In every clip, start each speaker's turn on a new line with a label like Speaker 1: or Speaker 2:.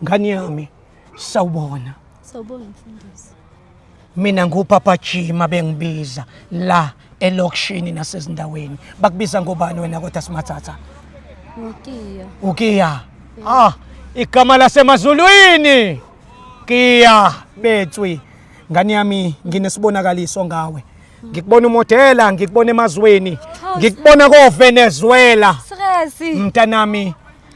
Speaker 1: Ngani yami sawubona.
Speaker 2: Sawubona mfundisi.
Speaker 1: Mina ngupapa Jima bengibiza la elokishini nasezindaweni. Bakubiza ngobani wena kodwa simathatha? Ukiya. Igama lasemazulwini. Kiya bethwi. Ngani yami nginesibonakaliso ngawe. Ngikubona umodela, ngikubona emazweni. Ngikubona ko Venezuela.
Speaker 2: Siresi.
Speaker 1: Mntanami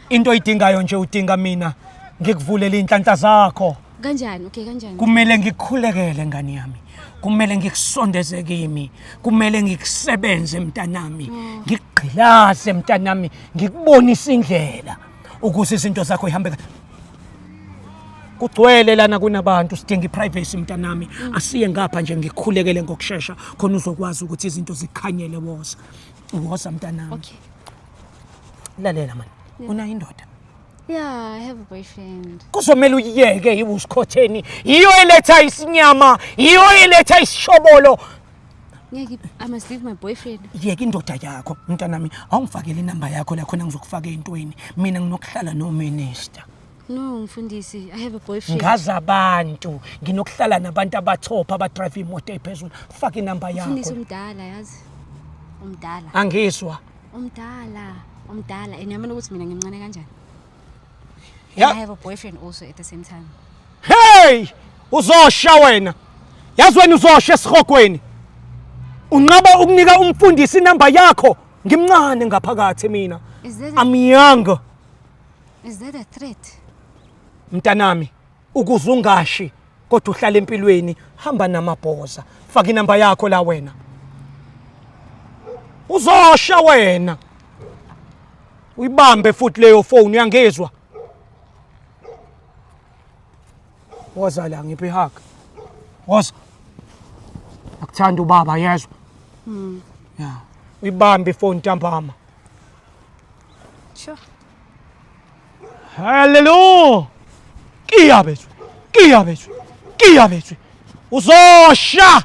Speaker 1: into oyidingayo nje udinga mina. Ngikuvulela inhlanhla zakho.
Speaker 2: Kanjani? Okay, kanjani?
Speaker 1: Kumele ngikukhulekele ngani yami. Kumele ngikusondeze kimi. Kumele ngikusebenze mntanami. Ngikugqilaze mntanami. Ngikubonisa indlela ukuze izinto zakho ihambe. Kugcwele lana kunabantu sidinga iprivacy mntanami. Asiye ngapha nje ngikukhulekele ngokusheshsha khona uzokwazi ukuthi izinto zikhanyele woza. Uwoza mntanami.
Speaker 2: Okay.
Speaker 1: Lalela man. Una indoda.
Speaker 2: Yeah, I have a boyfriend.
Speaker 1: Kuzomela uyiyeke ibusikhotheni. Iyo eletha isinyama, iyo eletha isishobolo.
Speaker 2: Ngeke I must leave my boyfriend.
Speaker 1: Yeke indoda yakho mntanami. Awungifakele inamba yakho la khona ngizokufaka entweni. Mina nginokuhlala no minister.
Speaker 2: No, mfundisi, I have a boyfriend.
Speaker 1: Ngaza abantu, nginokuhlala nabantu abathopha abadrive imoto ephezulu. Faka inamba yakho.
Speaker 2: Mfundisi umdala yazi. Umdala.
Speaker 1: Angiswa.
Speaker 2: Umdala. Eniyamana ukuthi mina ngimncane kanjani?
Speaker 1: Yeah.
Speaker 2: I have a boyfriend also at the same time.
Speaker 1: Hey! Uzosha wena. Yazi wena uzosha esihogweni. Unqaba ukunika umfundisi inamba yakho. Ngimncane ngaphakathi mina. I'm young.
Speaker 2: Is that a threat?
Speaker 1: Mntanami, ukuzungashi kodwa uhlala empilweni, hamba namabhoza. Faka inamba yakho la wena. Uzosha wena. Uyibambe futhi leyo phone uyangezwa. Woza la ngiphi ihag. Woza. Akuthanda ubaba yezwa. Yeah. Uyibambe iphone ntambama.
Speaker 2: Sure.
Speaker 1: Hallelujah. Kiya bethu. Uzosha.